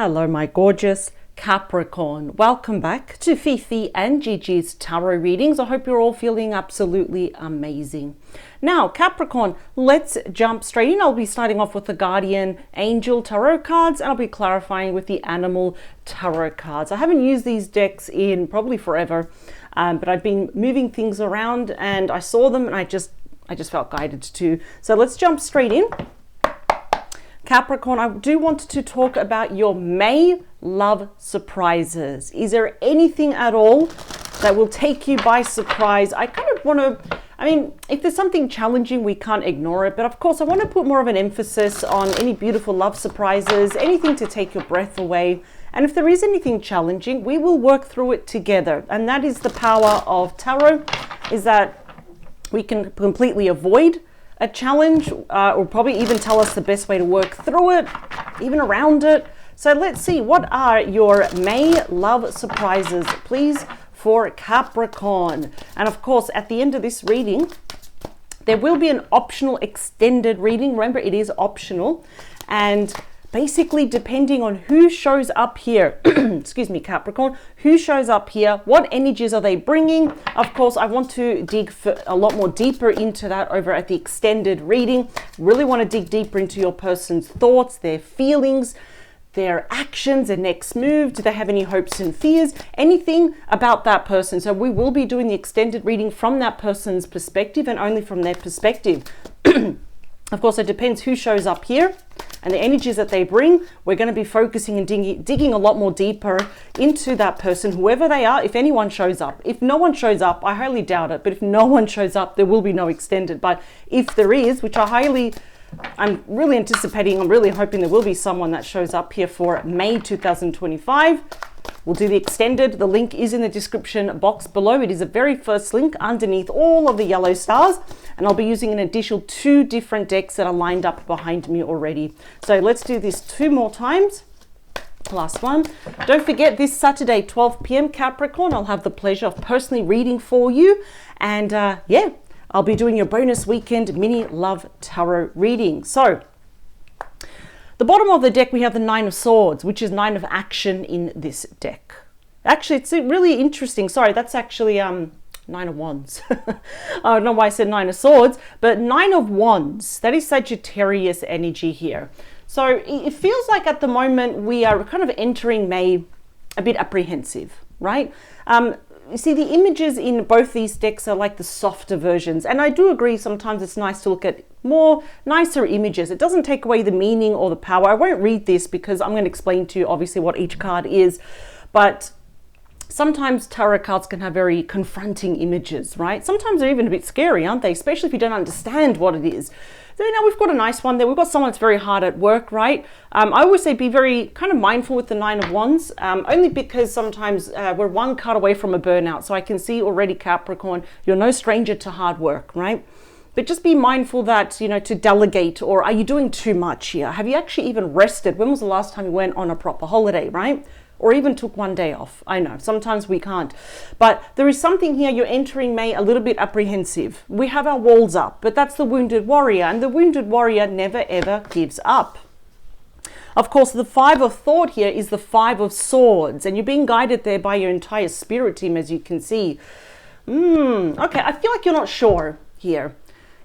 Hello, my gorgeous Capricorn. Welcome back to Fifi and Gigi's tarot readings. I hope you're all feeling absolutely amazing. Now, Capricorn, let's jump straight in. I'll be starting off with the Guardian Angel tarot cards, and I'll be clarifying with the Animal tarot cards. I haven't used these decks in probably forever, but I've been moving things around and I saw them and I just felt guided to. So let's jump straight in. Capricorn, I do want to talk about your May love surprises. Is there anything at all that will take you by surprise? I kind of want to, if there's something challenging, we can't ignore it. But of course, I want to put more of an emphasis on any beautiful love surprises, anything to take your breath away. And if there is anything challenging, we will work through it together. And that is the power of tarot, is that we can completely avoid a challenge, or probably even tell us the best way to work through it, even around it. So let's see, what are your May love surprises, please, for Capricorn? And of course, at the end of this reading, there will be an optional extended reading. Remember, it is optional. And basically, depending on who shows up here, excuse me, Capricorn, who shows up here, what energies are they bringing? Of course, I want to dig a lot more deeper into that over at the extended reading. Really want to dig deeper into your person's thoughts, their feelings, their actions, their next move. Do they have any hopes and fears? Anything about that person. So we will be doing the extended reading from that person's perspective and only from their perspective. Of course, it depends who shows up here and the energies that they bring. We're going to be focusing and digging a lot more deeper into that person, whoever they are, if anyone shows up. If no one shows up, I highly doubt it, but if no one shows up, there will be no extended. But if there is, which I'm really anticipating, I'm really hoping there will be someone that shows up here for May 2025. We'll do the extended. The link is in the description box below. It is the very first link underneath all of the yellow stars. And I'll be using an additional 2 different decks that are lined up behind me already. So let's do this 2 more times. Last one. Don't forget, this Saturday, 12 p.m. Capricorn, I'll have the pleasure of personally reading for you. And yeah, I'll be doing your bonus weekend mini love tarot reading. So the bottom of the deck, we have the 9 of Swords, which is 9 of action in this deck. Actually, it's really interesting. Sorry, that's actually 9 of Wands. I don't know why I said 9 of Swords, but 9 of Wands, that is Sagittarius energy here. So it feels like at the moment we are kind of entering May a bit apprehensive, right? You see, the images in both these decks are like the softer versions. And I do agree, sometimes it's nice to look at more nicer images. It doesn't take away the meaning or the power. I won't read this because I'm going to explain to you obviously what each card is. But sometimes tarot cards can have very confronting images, right? Sometimes they're even a bit scary, aren't they? Especially if you don't understand what it is. So now we've got a nice one there. We've got someone that's very hard at work, right? I always say be very kind of mindful with the 9 of Wands, only because sometimes we're one card away from a burnout. So I can see already, Capricorn, you're no stranger to hard work, right? But just be mindful that, to delegate, or are you doing too much here? Have you actually even rested? When was the last time you went on a proper holiday, right? Or even took one day off. I know, sometimes we can't. But there is something here, you're entering May a little bit apprehensive. We have our walls up, but that's the wounded warrior. And the wounded warrior never, ever gives up. Of course, the 5 of thought here is the 5 of swords. And you're being guided there by your entire spirit team, as you can see. Okay, I feel like you're not sure here.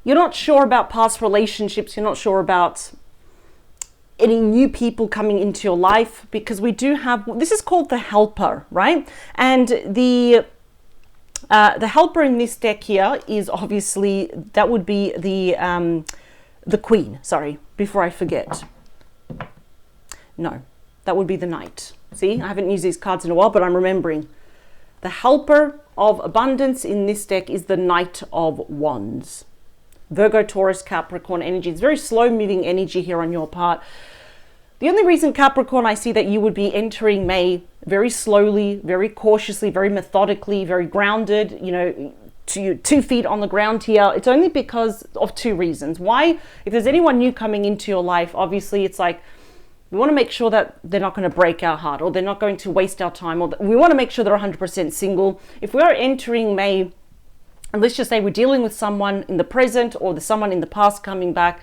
You're not sure about past relationships. You're not sure about any new people coming into your life, because we do have, this is called the helper, right? And the helper in this deck here is obviously, that would be the queen. Sorry, before I forget. No, that would be the knight. See, I haven't used these cards in a while, but I'm remembering. The helper of abundance in this deck is the Knight of Wands. Virgo, Taurus, Capricorn energy. It's very slow moving energy here on your part. The only reason, Capricorn, I see that you would be entering May very slowly, very cautiously, very methodically, very grounded, 2 feet on the ground here. It's only because of 2 reasons. Why? If there's anyone new coming into your life, obviously it's like, we want to make sure that they're not going to break our heart, or they're not going to waste our time, or we want to make sure they're 100% single. If we are entering May, and let's just say we're dealing with someone in the present or someone in the past coming back,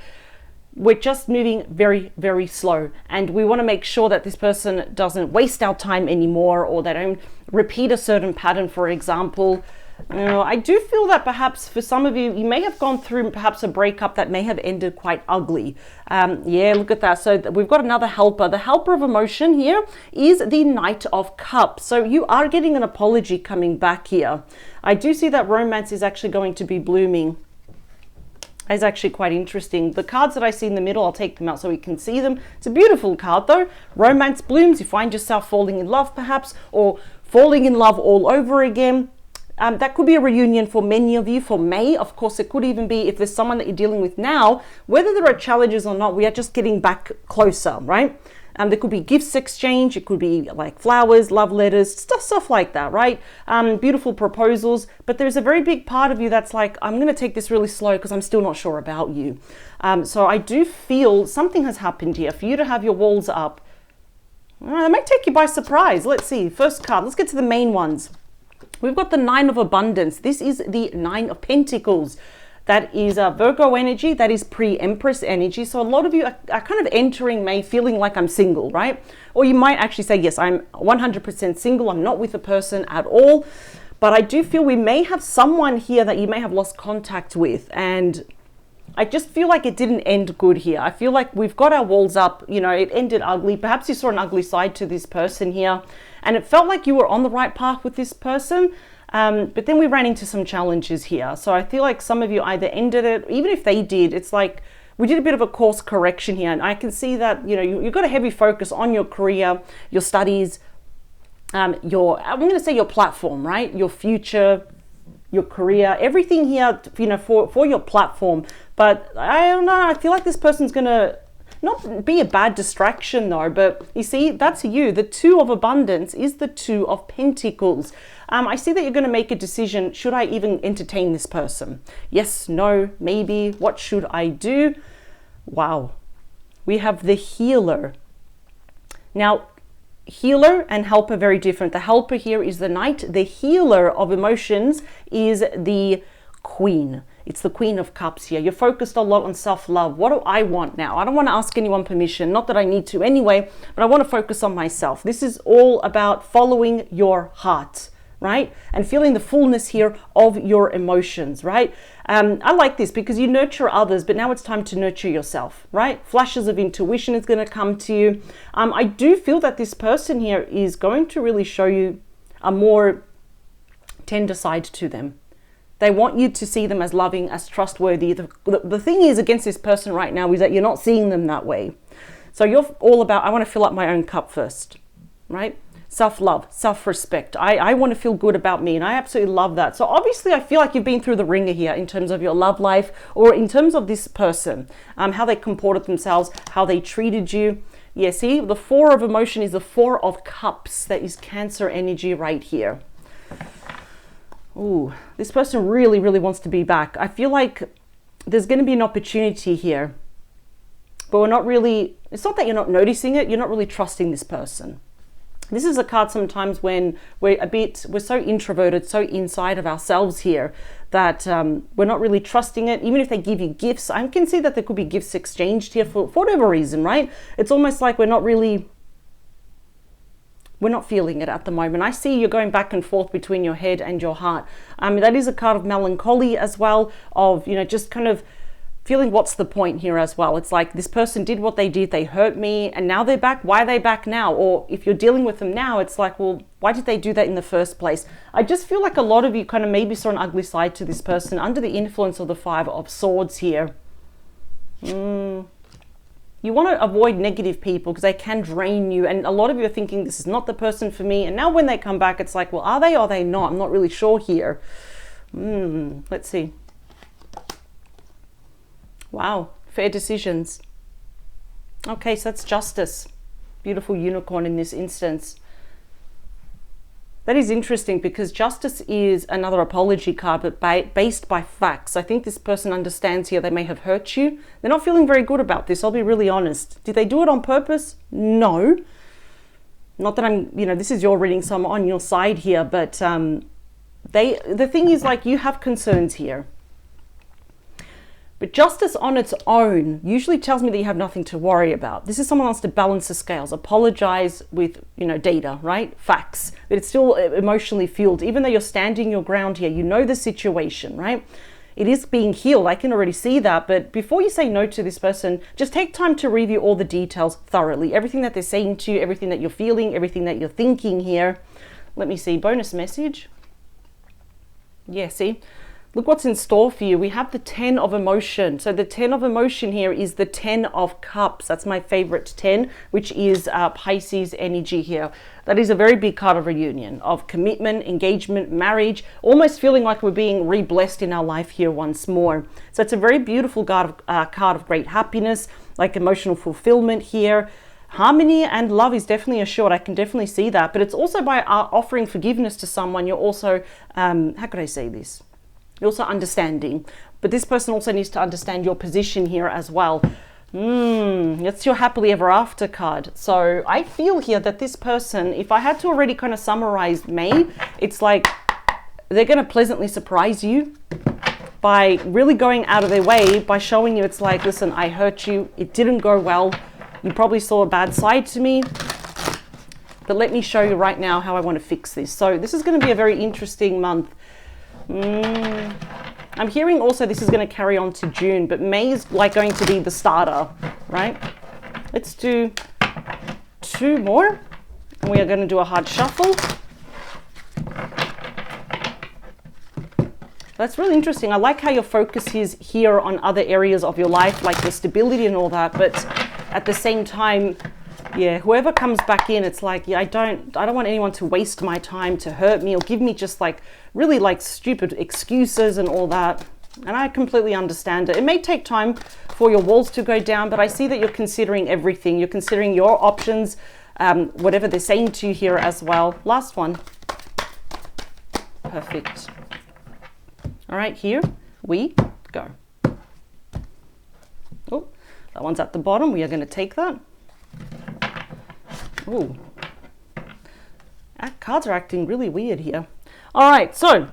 we're just moving very, very slow, and we want to make sure that this person doesn't waste our time anymore, or they don't repeat a certain pattern, for example. I do feel that perhaps for some of you, you may have gone through perhaps a breakup that may have ended quite ugly. Yeah, look at that. So we've got another helper. The helper of emotion here is the Knight of Cups. So you are getting an apology coming back here. I do see that romance is actually going to be blooming. It's actually quite interesting. The cards that I see in the middle, I'll take them out so we can see them. It's a beautiful card though. Romance blooms. You find yourself falling in love perhaps, or falling in love all over again. That could be a reunion for many of you for May. Of course, it could even be if there's someone that you're dealing with now, whether there are challenges or not, we are just getting back closer, right? There could be gifts exchange. It could be like flowers, love letters, stuff like that, right? Beautiful proposals. But there's a very big part of you that's like, I'm going to take this really slow because I'm still not sure about you. So I do feel something has happened here for you to have your walls up. That might take you by surprise. Let's see. First card. Let's get to the main ones. We've got the Nine of Abundance. This is the Nine of Pentacles. That is Virgo energy. That is pre-Empress energy. So a lot of you are kind of entering May feeling like I'm single, right? Or you might actually say, yes, I'm 100% single. I'm not with a person at all. But I do feel we may have someone here that you may have lost contact with. And I just feel like it didn't end good here. I feel like we've got our walls up. You know, it ended ugly. Perhaps you saw an ugly side to this person here. And it felt like you were on the right path with this person. But then we ran into some challenges here. So I feel like some of you either ended it, even if they did, it's like we did a bit of a course correction here. And I can see that, you know, you've got a heavy focus on your career, your studies, I'm going to say your platform, right? Your future, your career, everything here, you know, for your platform. But I don't know, I feel like this person's going to not be a bad distraction though, but you see, that's you. The Two of Abundance is the Two of Pentacles. I see that you're going to make a decision. Should I even entertain this person? Yes, no, maybe. What should I do? Wow. We have the Healer. Now, Healer and Helper, very different. The Helper here is the Knight. The Healer of emotions is the Queen. It's the Queen of Cups here. You're focused a lot on self-love. What do I want now? I don't want to ask anyone permission. Not that I need to anyway, but I want to focus on myself. This is all about following your heart, right? And feeling the fullness here of your emotions, right? I like this because you nurture others, but now it's time to nurture yourself, right? Flashes of intuition is going to come to you. I do feel that this person here is going to really show you a more tender side to them. They want you to see them as loving, as trustworthy. The thing is against this person right now is that you're not seeing them that way. So you're all about, I want to fill up my own cup first, right? Self-love, self-respect. I want to feel good about me, and I absolutely love that. So obviously I feel like you've been through the ringer here in terms of your love life, or in terms of this person, how they comported themselves, how they treated you. Yeah, see, the Four of Emotion is the Four of Cups. That is Cancer energy right here. Ooh, this person really, really wants to be back. I feel like there's going to be an opportunity here, but we're not really, it's not that you're not noticing it, you're not really trusting this person. This is a card sometimes when we're so introverted, so inside of ourselves here that we're not really trusting it. Even if they give you gifts, I can see that there could be gifts exchanged here for whatever reason, right? It's almost like we're not feeling it at the moment. I see you're going back and forth between your head and your heart. That is a card of melancholy as well, of, you know, just kind of feeling what's the point here as well. It's like this person did what they did, they hurt me, and now they're back. Why are they back now? Or if you're dealing with them now, it's like, well, why did they do that in the first place? I just feel like a lot of you kind of maybe saw an ugly side to this person under the influence of the Five of Swords here. You want to avoid negative people because they can drain you. And a lot of you are thinking, this is not the person for me. And now when they come back, it's like, well, are they or are they not? I'm not really sure here. Let's see. Wow, fair decisions. Okay, so that's Justice. Beautiful unicorn in this instance. That is interesting because Justice is another apology card, but based by facts. I think this person understands here they may have hurt you. They're not feeling very good about this, I'll be really honest. Did they do it on purpose? No. Not that I'm, you know, this is your reading, so I'm on your side here, but the thing is, like, you have concerns here. But justice on its own usually tells me that you have nothing to worry about. This is someone who wants to balance the scales, apologize with, data, right? Facts. But it's still emotionally fueled. Even though you're standing your ground here, you know the situation, right? It is being healed. I can already see that. But before you say no to this person, just take time to review all the details thoroughly. Everything that they're saying to you, everything that you're feeling, everything that you're thinking here. Let me see. Bonus message. Yeah, see? Look what's in store for you. We have the 10 of emotion. So the 10 of emotion here is the 10 of cups. That's my favorite 10, which is Pisces energy here. That is a very big card of reunion, of commitment, engagement, marriage, almost feeling like we're being re-blessed in our life here once more. So it's a very beautiful card of great happiness, like emotional fulfillment here. Harmony and love is definitely assured. I can definitely see that. But it's also by offering forgiveness to someone, you're also, how could I say this? You're also understanding, but this person also needs to understand your position here as well. It's your happily ever after card. So I feel here that this person, if I had to already kind of summarize May, it's like they're going to pleasantly surprise you by really going out of their way, by showing you it's like, listen, I hurt you. It didn't go well. You probably saw a bad side to me, but let me show you right now how I want to fix this. So this is going to be a very interesting month. I'm hearing also this is going to carry on to June, but May is like going to be the starter, right? Let's do 2 more. And we are going to do a hard shuffle. That's really interesting. I like how your focus is here on other areas of your life, like the stability and all that, but at the same time, yeah, whoever comes back in, it's like, yeah, I don't want anyone to waste my time, to hurt me or give me just like really like stupid excuses and all that. And I completely understand it. It may take time for your walls to go down, but I see that you're considering everything. You're considering your options, whatever they're saying to you here as well. Last one. Perfect. All right, here we go. Oh, that one's at the bottom. We are going to take that. Oh, cards are acting really weird here. All right, so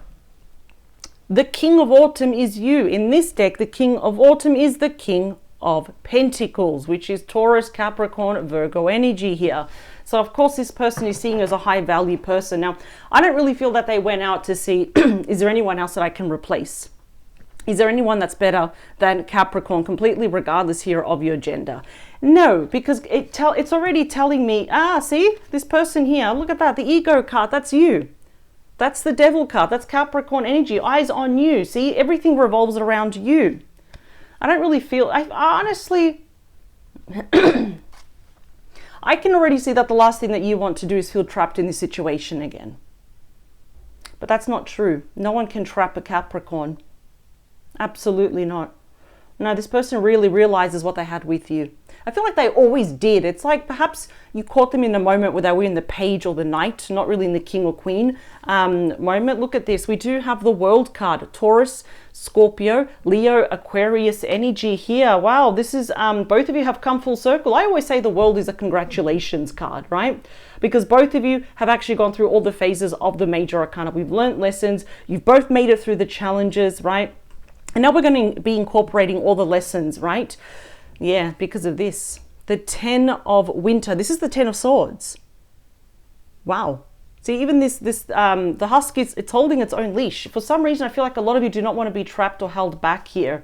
the King of Autumn is you. In this deck, the King of Autumn is the King of Pentacles, which is Taurus, Capricorn, Virgo energy here. So of course this person is seeing as a high value person. Now, I don't really feel that they went out to see, is there anyone else that I can replace? Is there anyone that's better than Capricorn, completely regardless here of your gender? No, because it's already telling me, see, this person here, look at that, the ego card, that's you. That's the devil card, that's Capricorn energy, eyes on you. See, everything revolves around you. I don't really feel, I honestly, I can already see that the last thing that you want to do is feel trapped in this situation again. But that's not true. No one can trap a Capricorn. Absolutely not. No, this person really realizes what they had with you. I feel like they always did. It's like perhaps you caught them in a moment where they were in the page or the knight, not really in the king or queen moment. Look at this. We do have the world card. Taurus, Scorpio, Leo, Aquarius energy here. Wow, this is, both of you have come full circle. I always say the world is a congratulations card, right? Because both of you have actually gone through all the phases of the major arcana. We've learned lessons. You've both made it through the challenges, right? And now we're going to be incorporating all the lessons, right? Yeah, because of this. The 10 of winter. This is the 10 of swords. Wow. See, even the husk, it's holding its own leash. For some reason, I feel like a lot of you do not want to be trapped or held back here.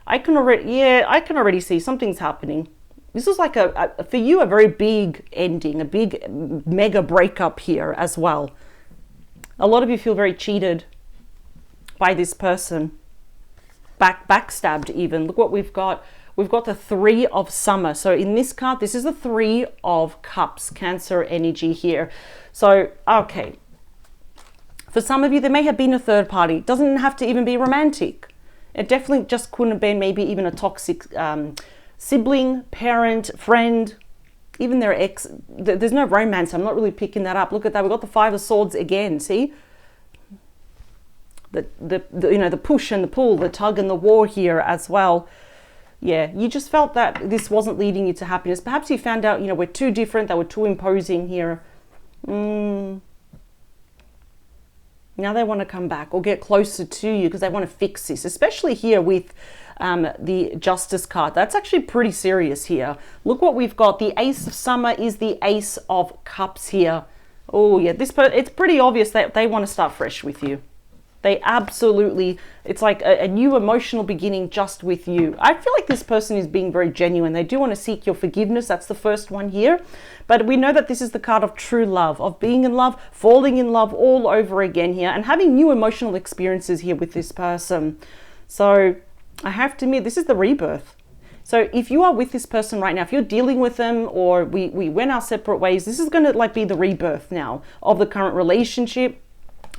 I can already see something's happening. This is like for you, a very big ending, a big mega breakup here as well. A lot of you feel very cheated by this person. Backstabbed even. Look what we've got. We've got the 3 of summer. So in this card, this is the 3 of cups, Cancer energy here. So, okay. For some of you, there may have been a third party. It doesn't have to even be romantic. It definitely just couldn't have been maybe even a toxic sibling, parent, friend, even their ex. There's no romance. I'm not really picking that up. Look at that. We've got the 5 of swords again. See? The push and the pull, the tug and the war here as well. Yeah, you just felt that this wasn't leading you to happiness. Perhaps you found out, we're too different, they were too imposing here. Now they want to come back or get closer to you because they want to fix this, especially here with the Justice card. That's actually pretty serious here. Look what we've got. The Ace of Summer is the Ace of Cups here. Oh yeah, it's pretty obvious that they want to start fresh with you. They absolutely, it's like a new emotional beginning just with you. I feel like this person is being very genuine. They do want to seek your forgiveness. That's the first one here. But we know that this is the card of true love, of being in love, falling in love all over again here, and having new emotional experiences here with this person. So I have to admit, this is the rebirth. So if you are with this person right now, if you're dealing with them, or we went our separate ways, this is going to like be the rebirth now of the current relationship,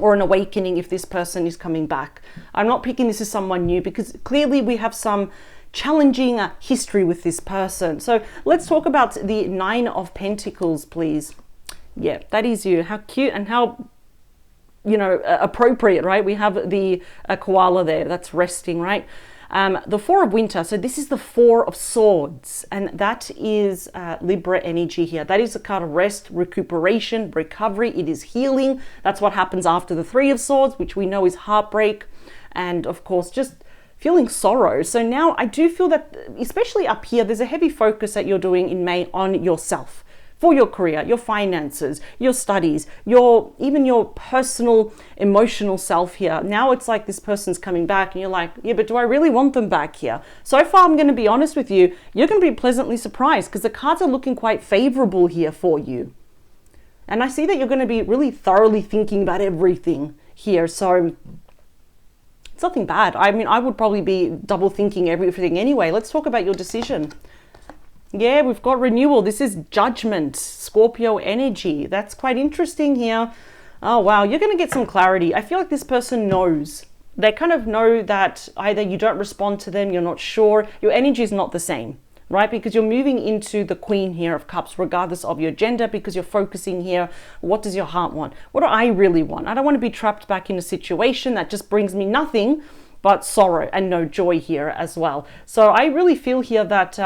or an awakening if this person is coming back. I'm not picking this as someone new because clearly we have some challenging history with this person. So let's talk about the Nine of Pentacles, please. Yeah, that is you. How cute and how, appropriate, right? We have the koala there that's resting, right? The Four of Winter, so this is the Four of Swords, and that is Libra energy here. That is a card of rest, recuperation, recovery. It is healing. That's what happens after the Three of Swords, which we know is heartbreak, and of course just feeling sorrow. So now I do feel that, especially up here, there's a heavy focus that you're doing in May on yourself. For your career, your finances, your studies, even your personal emotional self here. Now it's like this person's coming back and you're like, yeah, but do I really want them back here? So far, I'm going to be honest with you, you're going to be pleasantly surprised because the cards are looking quite favorable here for you. And I see that you're going to be really thoroughly thinking about everything here. So it's nothing bad. I mean, I would probably be double thinking everything anyway. Let's talk about your decision. Yeah, we've got renewal. This is Judgment, Scorpio energy. That's quite interesting here. Oh, wow. You're going to get some clarity. I feel like this person knows. They kind of know that either you don't respond to them, you're not sure. Your energy is not the same, right? Because you're moving into the Queen here of Cups, regardless of your gender, because you're focusing here. What does your heart want? What do I really want? I don't want to be trapped back in a situation that just brings me nothing but sorrow and no joy here as well. So I really feel here that...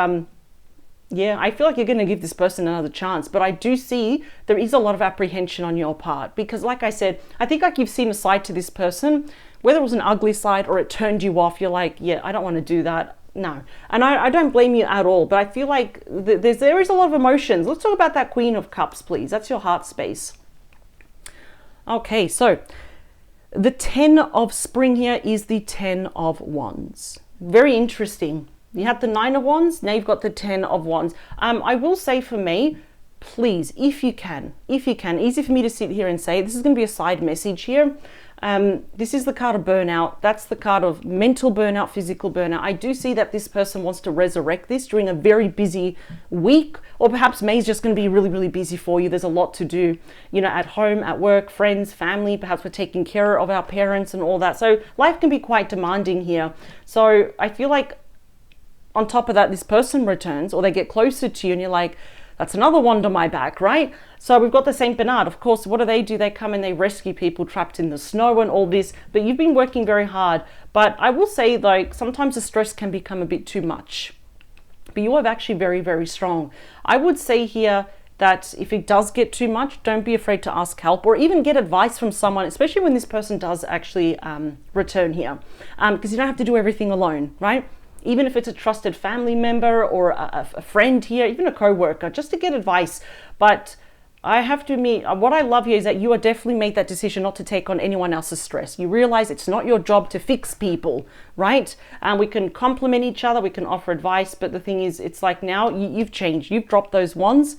yeah, I feel like you're going to give this person another chance, but I do see there is a lot of apprehension on your part because, like I said, I think like you've seen a side to this person, whether it was an ugly side or it turned you off, you're like, yeah, I don't want to do that. No. And I don't blame you at all, but I feel like there is a lot of emotions. Let's talk about that Queen of Cups, please. That's your heart space. Okay, so the 10 of Spring here is the 10 of Wands. Very interesting. You had the 9 of Wands, now you've got the 10 of Wands. I will say for me, please, if you can, easy for me to sit here and say, this is going to be a side message here. This is the card of burnout. That's the card of mental burnout, physical burnout. I do see that this person wants to resurrect this during a very busy week, or perhaps May's just going to be really, really busy for you. There's a lot to do, at home, at work, friends, family. Perhaps we're taking care of our parents and all that. So life can be quite demanding here. So I feel like on top of that, this person returns or they get closer to you and you're like, that's another wand on my back, right? So we've got the Saint Bernard. Of course, what do? They come and they rescue people trapped in the snow and all this, but you've been working very hard. But I will say, like, sometimes the stress can become a bit too much. But you are actually very, very strong. I would say here that if it does get too much, don't be afraid to ask help or even get advice from someone, especially when this person does actually return here. Because you don't have to do everything alone, right? Even if it's a trusted family member or a friend here, even a co-worker, just to get advice. But I have to admit, what I love here is that you are definitely made that decision not to take on anyone else's stress. You realize it's not your job to fix people, right? We can compliment each other, we can offer advice, but the thing is, it's like now you've changed, you've dropped those wands.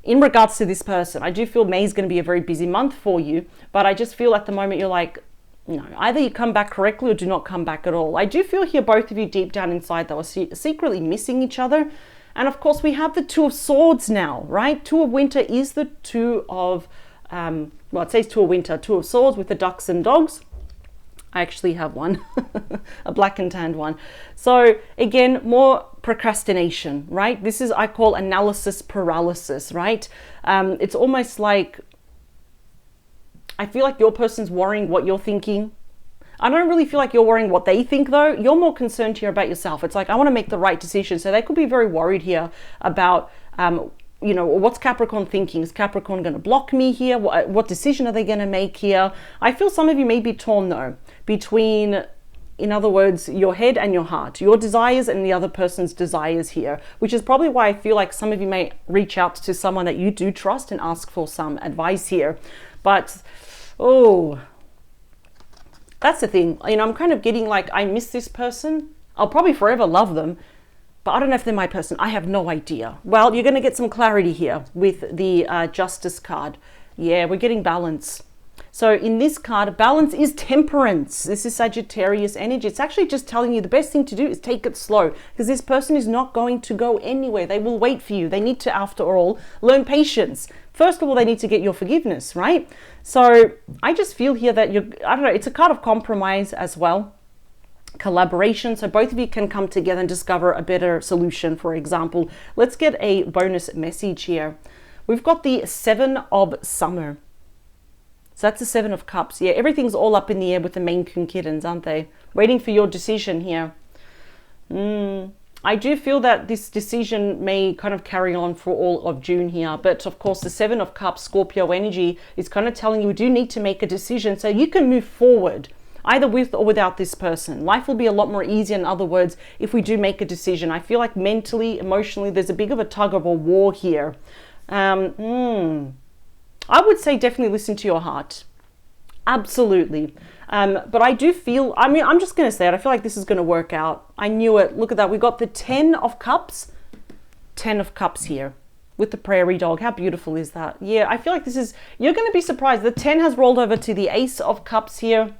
In regards to this person, I do feel May is going to be a very busy month for you, but I just feel at the moment you're like, no, either you come back correctly or do not come back at all. I do feel here both of you deep down inside though are secretly missing each other. And of course we have the Two of Swords now, right? Two of Winter is the Two of, well, it says Two of Winter, Two of Swords with the ducks and dogs. I actually have one, a black and tanned one. So again, more procrastination, right? This is, I call analysis paralysis, right? It's almost like, I feel like your person's worrying what you're thinking. I don't really feel like you're worrying what they think though. You're more concerned here about yourself. It's like, I want to make the right decision. So they could be very worried here about, what's Capricorn thinking? Is Capricorn going to block me here? What decision are they going to make here? I feel some of you may be torn though, between in other words, your head and your heart, your desires and the other person's desires here, which is probably why I feel like some of you may reach out to someone that you do trust and ask for some advice here. But, oh, that's the thing. You know, I'm kind of getting like, I miss this person. I'll probably forever love them, but I don't know if they're my person. I have no idea. Well, you're going to get some clarity here with the Justice card. Yeah, we're getting balance. So in this card, balance is temperance. This is Sagittarius energy. It's actually just telling you the best thing to do is take it slow, because this person is not going to go anywhere. They will wait for you. They need to, after all, learn patience. First of all, they need to get your forgiveness, right? So I just feel here that I don't know, it's a card of compromise as well. Collaboration, so both of you can come together and discover a better solution. For example, let's get a bonus message here. We've got the 7 of Summer. So that's the 7 of Cups. Yeah, everything's all up in the air with the Maine Coon kittens, aren't they? Waiting for your decision here. I do feel that this decision may kind of carry on for all of June here. But of course, the 7 of Cups, Scorpio energy, is kind of telling you do need to make a decision so you can move forward, either with or without this person. Life will be a lot more easier, in other words, if we do make a decision. I feel like mentally, emotionally, there's a big of a tug of a war here. I would say definitely listen to your heart. Absolutely. But I do feel, I mean, I'm just going to say it. I feel like this is going to work out. I knew it. Look at that. We got the 10 of Cups. 10 of Cups here with the prairie dog. How beautiful is that? Yeah, I feel like this is, you're going to be surprised. The 10 has rolled over to the Ace of Cups here.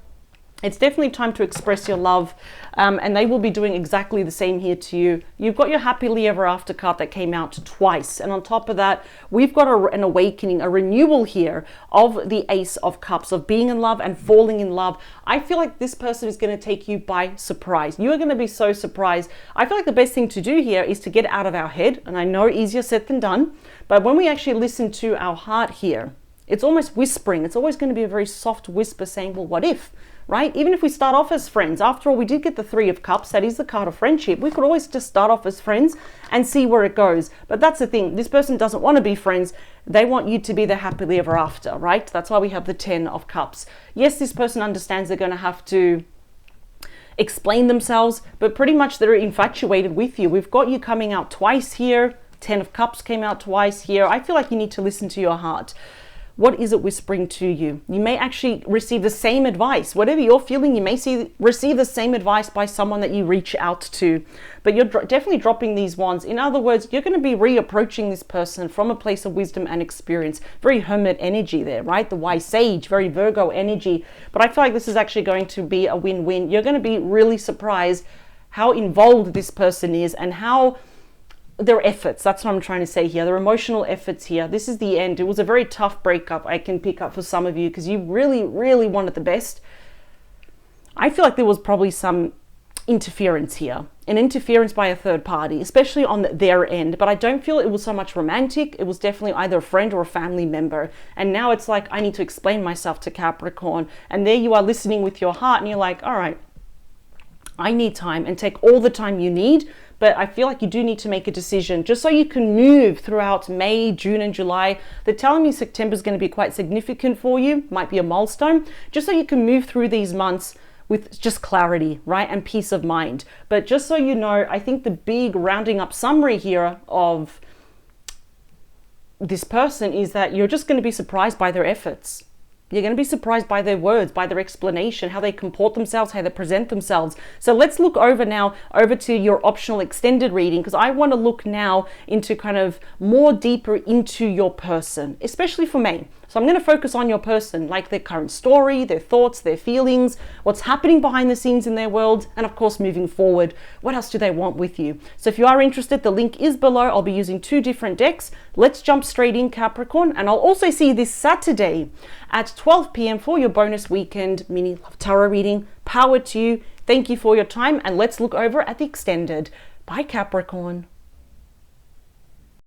It's definitely time to express your love, and they will be doing exactly the same here to you. You've got your happily ever after card that came out twice, and on top of that, we've got an awakening, a renewal here of the Ace of Cups, of being in love and falling in love. I feel like this person is going to take you by surprise. You are going to be so surprised. I feel like the best thing to do here is to get out of our head, and I know easier said than done, but when we actually listen to our heart here, it's almost whispering. It's always going to be a very soft whisper saying, well, what if? Right? Even if we start off as friends, after all, we did get the 3 of Cups. That is the card of friendship. We could always just start off as friends and see where it goes. But that's the thing. This person doesn't want to be friends. They want you to be their happily ever after, right? That's why we have the 10 of Cups. Yes, this person understands they're going to have to explain themselves, but pretty much they're infatuated with you. We've got you coming out twice here. 10 of Cups came out twice here. I feel like you need to listen to your heart. What is it whispering to you? You may actually receive the same advice. Whatever you're feeling, you may receive the same advice by someone that you reach out to. But you're definitely dropping these wands. In other words, you're going to be reapproaching this person from a place of wisdom and experience. Very hermit energy there, right? The wise sage, very Virgo energy. But I feel like this is actually going to be a win-win. You're going to be really surprised how involved this person is and how their efforts, that's what I'm trying to say here, their emotional efforts here. This is the end. It was a very tough breakup, I can pick up for some of you, because you really, really wanted the best. I feel like there was probably some interference here, an interference by a third party, especially on their end, but I don't feel it was so much romantic. It was definitely either a friend or a family member. And now it's like, I need to explain myself to Capricorn. And there you are listening with your heart, and you're like, all right, I need time, and take all the time you need. But I feel like you do need to make a decision just so you can move throughout May, June, and July. They're telling me September is going to be quite significant for you, might be a milestone, just so you can move through these months with just clarity, right, and peace of mind. But just so you know, I think the big rounding up summary here of this person is that you're just going to be surprised by their efforts. You're going to be surprised by their words, by their explanation, how they comport themselves, how they present themselves. So let's look over to your optional extended reading, because I want to look now into kind of more deeper into your person, especially for May. So I'm going to focus on your person, like their current story, their thoughts, their feelings, what's happening behind the scenes in their world, and of course, moving forward, what else do they want with you? So if you are interested, the link is below. I'll be using 2 different decks. Let's jump straight in, Capricorn, and I'll also see you this Saturday at 12 p.m. for your bonus weekend mini love tarot reading. Power to you. Thank you for your time, and let's look over at the extended. Bye, Capricorn.